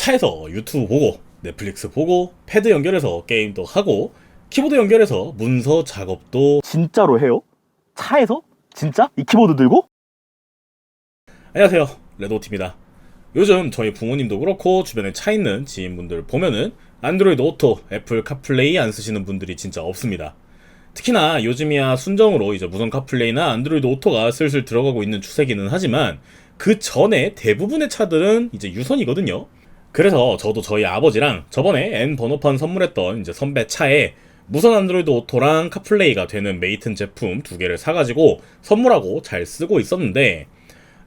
차에서 유튜브 보고 넷플릭스 보고 패드 연결해서 게임도 하고 키보드 연결해서 문서 작업도 진짜로 해요? 차에서? 진짜? 이 키보드 들고? 안녕하세요, 레드오티입니다. 요즘 저희 부모님도 그렇고 주변에 차 있는 지인분들 보면은 안드로이드 오토, 애플 카플레이 안 쓰시는 분들이 진짜 없습니다. 특히나 요즘이야 순정으로 이제 무선 카플레이나 안드로이드 오토가 슬슬 들어가고 있는 추세기는 하지만 그 전에 대부분의 차들은 이제 유선이거든요. 그래서 저도 저희 아버지랑 저번에 N 번호판 선물했던 이제 선배 차에 무선 안드로이드 오토랑 카플레이가 되는 메이튼 제품 두 개를 사가지고 선물하고 잘 쓰고 있었는데,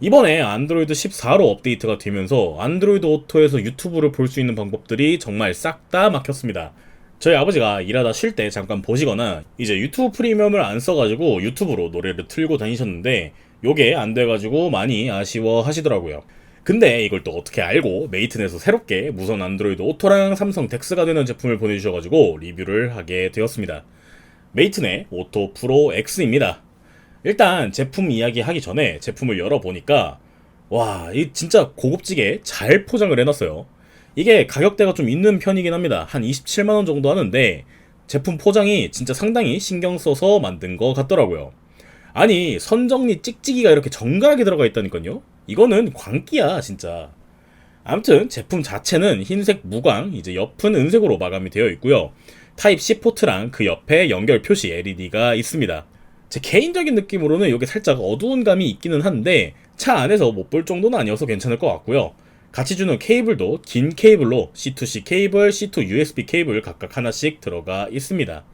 이번에 안드로이드 14로 업데이트가 되면서 안드로이드 오토에서 유튜브를 볼 수 있는 방법들이 정말 싹 다 막혔습니다. 저희 아버지가 일하다 쉴 때 잠깐 보시거나 이제 유튜브 프리미엄을 안 써가지고 유튜브로 노래를 틀고 다니셨는데 요게 안 돼가지고 많이 아쉬워 하시더라고요. 근데 이걸 또 어떻게 알고 메이튼에서 새롭게 무선 안드로이드 오토랑 삼성 덱스가 되는 제품을 보내주셔가지고 리뷰를 하게 되었습니다. 메이튼의 오토 프로 X입니다. 일단 제품 이야기 하기 전에 제품을 열어보니까 와, 이 진짜 고급지게 잘 포장을 해놨어요. 이게 가격대가 좀 있는 편이긴 합니다. 한 27만원 정도 하는데 제품 포장이 진짜 상당히 신경 써서 만든 것 같더라고요. 아니, 선정리 찍찍이가 이렇게 정갈하게 들어가 있다니까요. 이거는 광기야 진짜. 아무튼 제품 자체는 흰색 무광, 이제 옆은 은색으로 마감이 되어 있고요. 타입C 포트랑 그 옆에 연결 표시 LED가 있습니다. 제 개인적인 느낌으로는 이게 살짝 어두운 감이 있기는 한데 차 안에서 못 볼 정도는 아니어서 괜찮을 것 같고요. 같이 주는 케이블도 긴 케이블로 C2C 케이블, C2 USB 케이블 각각 하나씩 들어가 있습니다.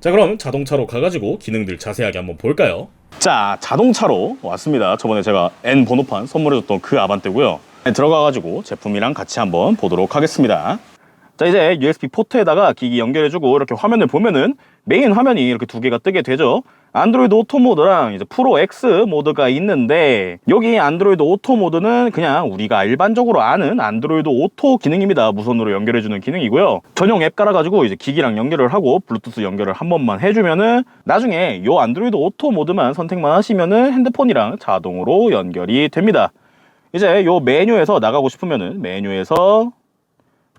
자, 그럼 자동차로 가가지고 기능들 자세하게 한번 볼까요? 자, 자동차로 왔습니다. 저번에 제가 N 번호판 선물해줬던 그 아반떼고요. 들어가가지고 제품이랑 같이 한번 보도록 하겠습니다. 자, 이제 USB 포트에다가 기기 연결해주고 이렇게 화면을 보면은 메인 화면이 이렇게 두 개가 뜨게 되죠. 안드로이드 오토 모드랑 이제 프로 X 모드가 있는데, 여기 안드로이드 오토 모드는 그냥 우리가 일반적으로 아는 안드로이드 오토 기능입니다. 무선으로 연결해주는 기능이고요. 전용 앱 깔아가지고 이제 기기랑 연결을 하고 블루투스 연결을 한 번만 해주면은 나중에 요 안드로이드 오토 모드만 선택만 하시면은 핸드폰이랑 자동으로 연결이 됩니다. 이제 요 메뉴에서 나가고 싶으면은 메뉴에서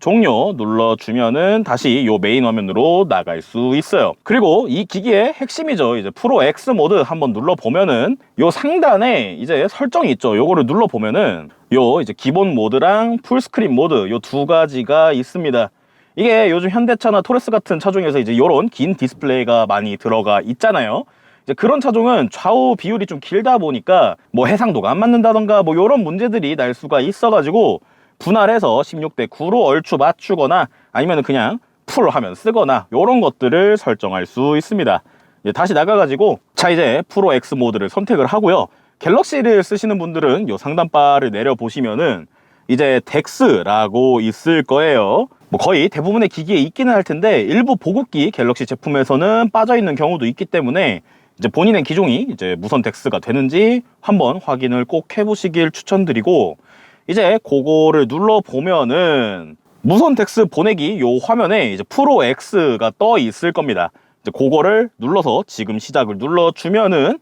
종료 눌러주면은 다시 요 메인 화면으로 나갈 수 있어요. 그리고 이 기기의 핵심이죠. 이제 프로 X 모드 한번 눌러보면은 요 상단에 이제 설정이 있죠. 요거를 눌러보면은 요 이제 기본 모드랑 풀스크린 모드 요 두 가지가 있습니다. 이게 요즘 현대차나 토레스 같은 차종에서 이제 요런 긴 디스플레이가 많이 들어가 있잖아요. 이제 그런 차종은 좌우 비율이 좀 길다 보니까 뭐 해상도가 안 맞는다던가 뭐 요런 문제들이 날 수가 있어가지고 분할해서 16대 9로 얼추 맞추거나 아니면 그냥 풀 하면 쓰거나 요런 것들을 설정할 수 있습니다. 이제 다시 나가가지고 자, 이제 프로 X 모드를 선택을 하고요. 갤럭시를 쓰시는 분들은 요 상단바를 내려보시면은 이제 덱스라고 있을 거예요. 뭐 거의 대부분의 기기에 있기는 할 텐데 일부 보급기 갤럭시 제품에서는 빠져있는 경우도 있기 때문에 이제 본인의 기종이 이제 무선 덱스가 되는지 한번 확인을 꼭 해보시길 추천드리고, 이제 그거를 눌러보면은 무선 덱스 보내기 요 화면에 이제 프로 X가 떠 있을 겁니다. 이제 그거를 눌러서 지금 시작을 눌러주면은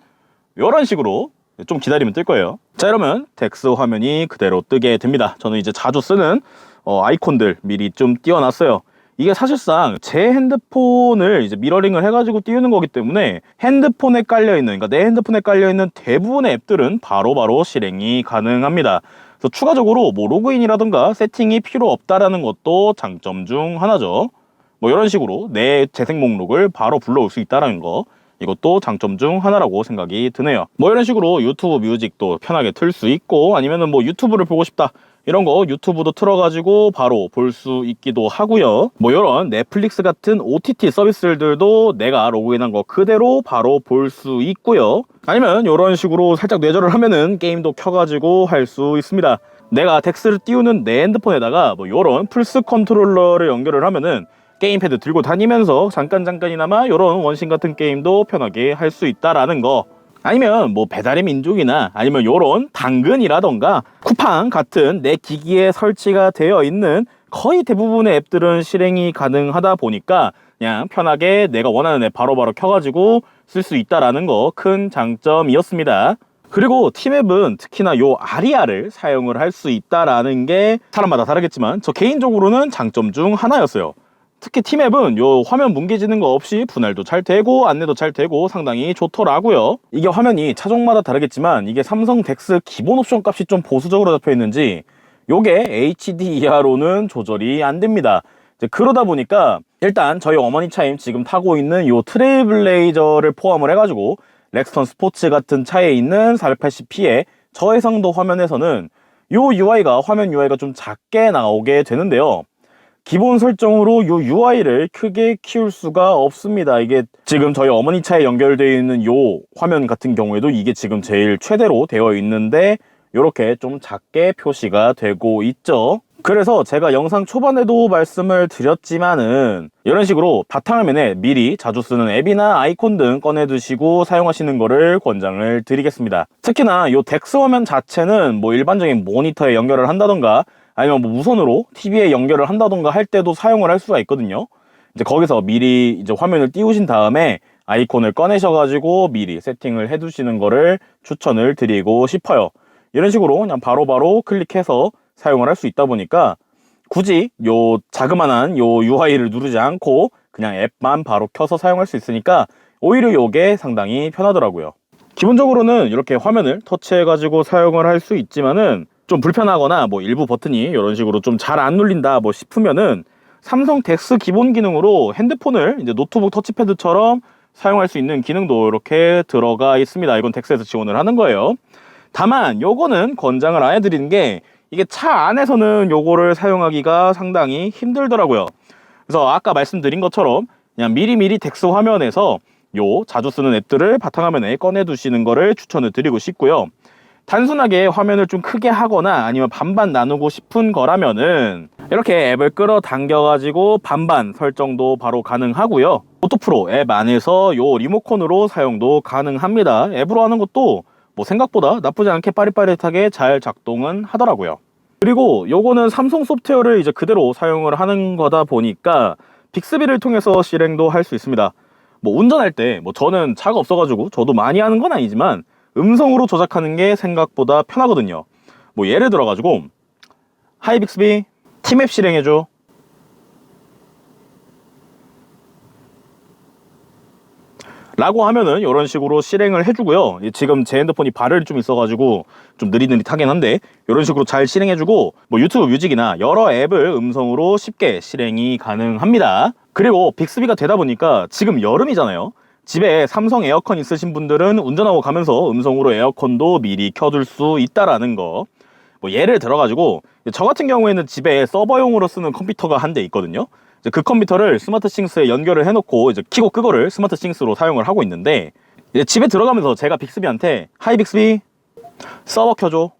이런 식으로 좀 기다리면 뜰 거예요. 자, 이러면 덱스 화면이 그대로 뜨게 됩니다. 저는 이제 자주 쓰는 아이콘들 미리 좀 띄워놨어요. 이게 사실상 제 핸드폰을 이제 미러링을 해가지고 띄우는 거기 때문에 핸드폰에 깔려있는, 그러니까 내 핸드폰에 깔려있는 대부분의 앱들은 바로바로 실행이 가능합니다. 그래서 추가적으로 뭐 로그인이라던가 세팅이 필요 없다라는 것도 장점 중 하나죠. 뭐 이런 식으로 내 재생 목록을 바로 불러올 수 있다는 거, 이것도 장점 중 하나라고 생각이 드네요. 뭐 이런 식으로 유튜브 뮤직도 편하게 틀 수 있고, 아니면은 뭐 유튜브를 보고 싶다 이런 거 유튜브도 틀어가지고 바로 볼 수 있기도 하고요. 뭐 이런 넷플릭스 같은 OTT 서비스들도 내가 로그인한 거 그대로 바로 볼 수 있고요. 아니면 이런 식으로 살짝 뇌절을 하면은 게임도 켜가지고 할 수 있습니다. 내가 덱스를 띄우는 내 핸드폰에다가 뭐 이런 플스 컨트롤러를 연결을 하면은 게임패드 들고 다니면서 잠깐이나마 이런 원신 같은 게임도 편하게 할 수 있다라는 거. 아니면 뭐 배달의 민족이나 아니면 요런 당근이라던가 쿠팡 같은 내 기기에 설치가 되어 있는 거의 대부분의 앱들은 실행이 가능하다 보니까 그냥 편하게 내가 원하는 앱 바로바로 켜가지고 쓸 수 있다라는 거 큰 장점이었습니다. 그리고 팀앱은 특히나 요 아리아를 사용을 할 수 있다라는 게 사람마다 다르겠지만 저 개인적으로는 장점 중 하나였어요. 특히 팀앱은 요 화면 뭉개지는 거 없이 분할도 잘 되고 안내도 잘 되고 상당히 좋더라고요. 이게 화면이 차종마다 다르겠지만 이게 삼성 덱스 기본 옵션 값이 좀 보수적으로 잡혀 있는지 요게 HDR로는 조절이 안 됩니다. 이제 그러다 보니까 일단 저희 어머니 차임 지금 타고 있는 요 트레일블레이저를 포함을 해가지고 렉스턴 스포츠 같은 차에 있는 480p의 저해상도 화면에서는 요 UI가 화면 UI가 좀 작게 나오게 되는데요. 기본 설정으로 요 UI를 크게 키울 수가 없습니다. 이게 지금 저희 어머니 차에 연결되어 있는 요 화면 같은 경우에도 이게 지금 제일 최대로 되어 있는데 이렇게 좀 작게 표시가 되고 있죠. 그래서 제가 영상 초반에도 말씀을 드렸지만은 이런 식으로 바탕화면에 미리 자주 쓰는 앱이나 아이콘 등 꺼내 두시고 사용하시는 거를 권장을 드리겠습니다. 특히나 이 덱스 화면 자체는 뭐 일반적인 모니터에 연결을 한다던가 아니면 뭐 무선으로 TV에 연결을 한다던가 할 때도 사용을 할 수가 있거든요. 이제 거기서 미리 이제 화면을 띄우신 다음에 아이콘을 꺼내셔가지고 미리 세팅을 해 두시는 거를 추천을 드리고 싶어요. 이런 식으로 그냥 바로바로 클릭해서 사용을 할 수 있다 보니까 굳이 요 자그만한 요 UI를 누르지 않고 그냥 앱만 바로 켜서 사용할 수 있으니까 오히려 요게 상당히 편하더라고요. 기본적으로는 이렇게 화면을 터치해 가지고 사용을 할 수 있지만은 좀 불편하거나 뭐 일부 버튼이 이런 식으로 좀 잘 안 눌린다 뭐 싶으면은 삼성 덱스 기본 기능으로 핸드폰을 이제 노트북 터치패드처럼 사용할 수 있는 기능도 이렇게 들어가 있습니다. 이건 덱스에서 지원을 하는 거예요. 다만 요거는 권장을 안 해드리는 게 이게 차 안에서는 요거를 사용하기가 상당히 힘들더라고요. 그래서 아까 말씀드린 것처럼 그냥 미리미리 덱스 화면에서 요 자주 쓰는 앱들을 바탕화면에 꺼내 두시는 거를 추천을 드리고 싶고요. 단순하게 화면을 좀 크게 하거나 아니면 반반 나누고 싶은 거라면은 이렇게 앱을 끌어당겨 가지고 반반 설정도 바로 가능하고요. 오토프로 앱 안에서 요 리모컨으로 사용도 가능합니다. 앱으로 하는 것도 뭐 생각보다 나쁘지 않게 빠릿빠릿하게 잘 작동은 하더라고요. 그리고 요거는 삼성 소프트웨어를 이제 그대로 사용을 하는 거다 보니까 빅스비를 통해서 실행도 할 수 있습니다. 뭐 운전할 때 뭐 저는 차가 없어가지고 저도 많이 하는 건 아니지만 음성으로 조작하는 게 생각보다 편하거든요. 뭐 예를 들어가지고 하이 빅스비 팀앱 실행해줘. 라고 하면은 이런 식으로 실행을 해주고요. 지금 제 핸드폰이 발열이 좀 있어가지고 좀 느릿느릿하긴 한데 이런 식으로 잘 실행해주고 뭐 유튜브 뮤직이나 여러 앱을 음성으로 쉽게 실행이 가능합니다. 그리고 빅스비가 되다 보니까 지금 여름이잖아요. 집에 삼성 에어컨 있으신 분들은 운전하고 가면서 음성으로 에어컨도 미리 켜둘 수 있다라는 거. 뭐 예를 들어가지고 저 같은 경우에는 집에 서버용으로 쓰는 컴퓨터가 한 대 있거든요. 그 컴퓨터를 스마트싱스에 연결을 해놓고 이제 키고 끄고를 스마트싱스로 사용을 하고 있는데 이제 집에 들어가면서 제가 빅스비한테 하이 빅스비 서버 켜줘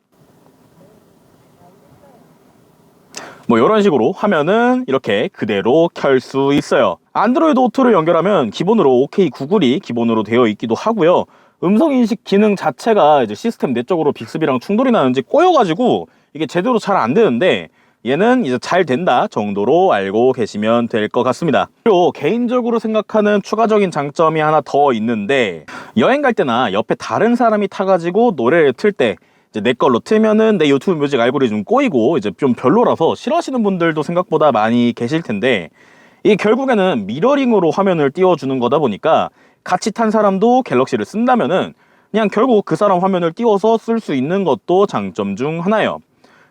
뭐 이런 식으로 하면은 이렇게 그대로 켤 수 있어요. 안드로이드 오토를 연결하면 기본으로 OK 구글이 기본으로 되어 있기도 하고요. 음성인식 기능 자체가 이제 시스템 내적으로 빅스비랑 충돌이 나는지 꼬여가지고 이게 제대로 잘 안 되는데 얘는 이제 잘 된다 정도로 알고 계시면 될 것 같습니다. 그리고 개인적으로 생각하는 추가적인 장점이 하나 더 있는데 여행 갈 때나 옆에 다른 사람이 타가지고 노래를 틀 때 이제 내 걸로 틀면은 내 유튜브 뮤직 알고리즘 꼬이고 이제 좀 별로라서 싫어하시는 분들도 생각보다 많이 계실 텐데 이게 결국에는 미러링으로 화면을 띄워주는 거다 보니까 같이 탄 사람도 갤럭시를 쓴다면은 그냥 결국 그 사람 화면을 띄워서 쓸 수 있는 것도 장점 중 하나예요.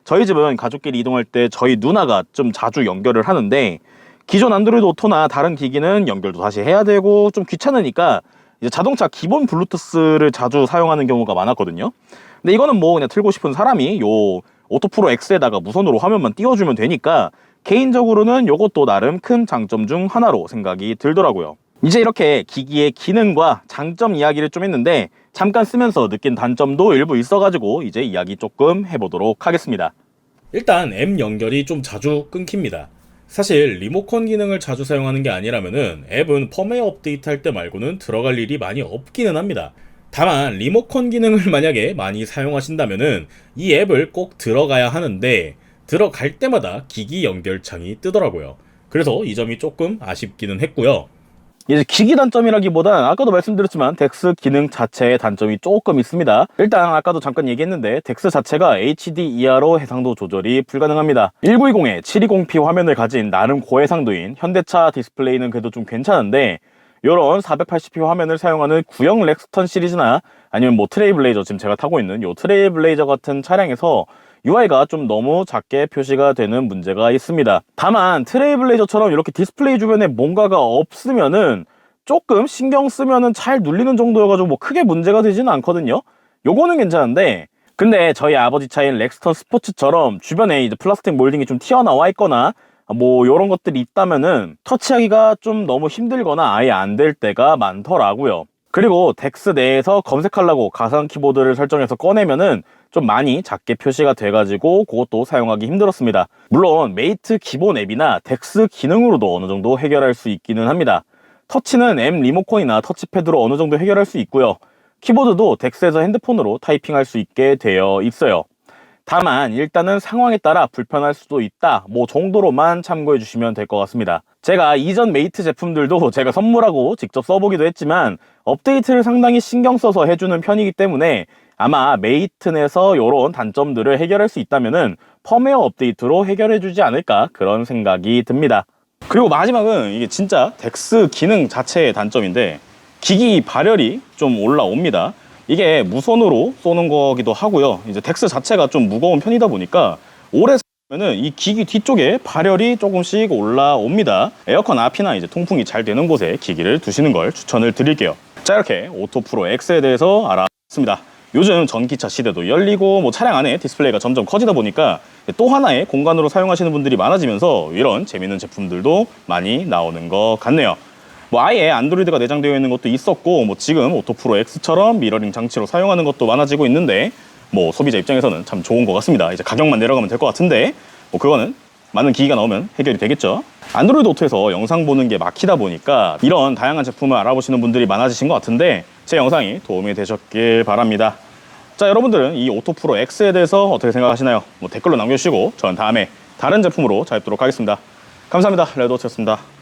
저희 집은 가족끼리 이동할 때 저희 누나가 좀 자주 연결을 하는데 기존 안드로이드 오토나 다른 기기는 연결도 다시 해야 되고 좀 귀찮으니까 이제 자동차 기본 블루투스를 자주 사용하는 경우가 많았거든요. 근데 이거는 뭐 그냥 틀고 싶은 사람이 요 오토프로 X에다가 무선으로 화면만 띄워주면 되니까 개인적으로는 요것도 나름 큰 장점 중 하나로 생각이 들더라고요. 이제 이렇게 기기의 기능과 장점 이야기를 좀 했는데 잠깐 쓰면서 느낀 단점도 일부 있어가지고 이제 이야기 조금 해보도록 하겠습니다. 일단 앱 연결이 좀 자주 끊깁니다. 사실 리모컨 기능을 자주 사용하는 게 아니라면은 앱은 펌웨어 업데이트 할 때 말고는 들어갈 일이 많이 없기는 합니다. 다만 리모컨 기능을 만약에 많이 사용하신다면은 이 앱을 꼭 들어가야 하는데 들어갈 때마다 기기 연결창이 뜨더라고요. 그래서 이 점이 조금 아쉽기는 했고요. 이제 기기 단점이라기보단 아까도 말씀드렸지만 덱스 기능 자체의 단점이 조금 있습니다. 일단 아까도 잠깐 얘기했는데 덱스 자체가 HDR로 해상도 조절이 불가능합니다. 1920에 720p 화면을 가진 나름 고해상도인 현대차 디스플레이는 그래도 좀 괜찮은데 요런 480p 화면을 사용하는 구형 렉스턴 시리즈나 아니면 뭐 트레일블레이저, 지금 제가 타고 있는 요 트레일블레이저 같은 차량에서 UI가 좀 너무 작게 표시가 되는 문제가 있습니다. 다만 트레일블레이저처럼 이렇게 디스플레이 주변에 뭔가가 없으면은 조금 신경 쓰면은 잘 눌리는 정도여가지고 뭐 크게 문제가 되지는 않거든요. 요거는 괜찮은데, 근데 저희 아버지 차인 렉스턴 스포츠처럼 주변에 이제 플라스틱 몰딩이 좀 튀어나와 있거나 뭐 요런 것들이 있다면은 터치하기가 좀 너무 힘들거나 아예 안 될 때가 많더라고요. 그리고 덱스 내에서 검색하려고 가상 키보드를 설정해서 꺼내면은 좀 많이 작게 표시가 돼가지고 그것도 사용하기 힘들었습니다. 물론 메이트 기본 앱이나 덱스 기능으로도 어느 정도 해결할 수 있기는 합니다. 터치는 M 리모컨이나 터치패드로 어느 정도 해결할 수 있고요. 키보드도 덱스에서 핸드폰으로 타이핑할 수 있게 되어 있어요. 다만 일단은 상황에 따라 불편할 수도 있다 뭐 정도로만 참고해 주시면 될 것 같습니다. 제가 이전 메이트 제품들도 제가 선물하고 직접 써보기도 했지만 업데이트를 상당히 신경 써서 해주는 편이기 때문에 아마 메이트 내에서 이런 단점들을 해결할 수 있다면은 펌웨어 업데이트로 해결해 주지 않을까 그런 생각이 듭니다. 그리고 마지막은 이게 진짜 덱스 기능 자체의 단점인데 기기 발열이 좀 올라옵니다. 이게 무선으로 쏘는 거기도 하고요. 이제 덱스 자체가 좀 무거운 편이다 보니까 오래 쓰면은 이 기기 뒤쪽에 발열이 조금씩 올라옵니다. 에어컨 앞이나 이제 통풍이 잘 되는 곳에 기기를 두시는 걸 추천을 드릴게요. 자, 이렇게 오토 프로 X에 대해서 알아봤습니다. 요즘 전기차 시대도 열리고 뭐 차량 안에 디스플레이가 점점 커지다 보니까 또 하나의 공간으로 사용하시는 분들이 많아지면서 이런 재밌는 제품들도 많이 나오는 것 같네요. 뭐 아예 안드로이드가 내장되어 있는 것도 있었고 뭐 지금 오토 프로 X처럼 미러링 장치로 사용하는 것도 많아지고 있는데 뭐 소비자 입장에서는 참 좋은 것 같습니다. 이제 가격만 내려가면 될 것 같은데 뭐 그거는 많은 기기가 나오면 해결이 되겠죠. 안드로이드 오토에서 영상 보는 게 막히다 보니까 이런 다양한 제품을 알아보시는 분들이 많아지신 것 같은데 제 영상이 도움이 되셨길 바랍니다. 자, 여러분들은 이 오토 프로 X에 대해서 어떻게 생각하시나요? 뭐 댓글로 남겨주시고 저는 다음에 다른 제품으로 찾아뵙도록 하겠습니다. 감사합니다. 레드오토였습니다.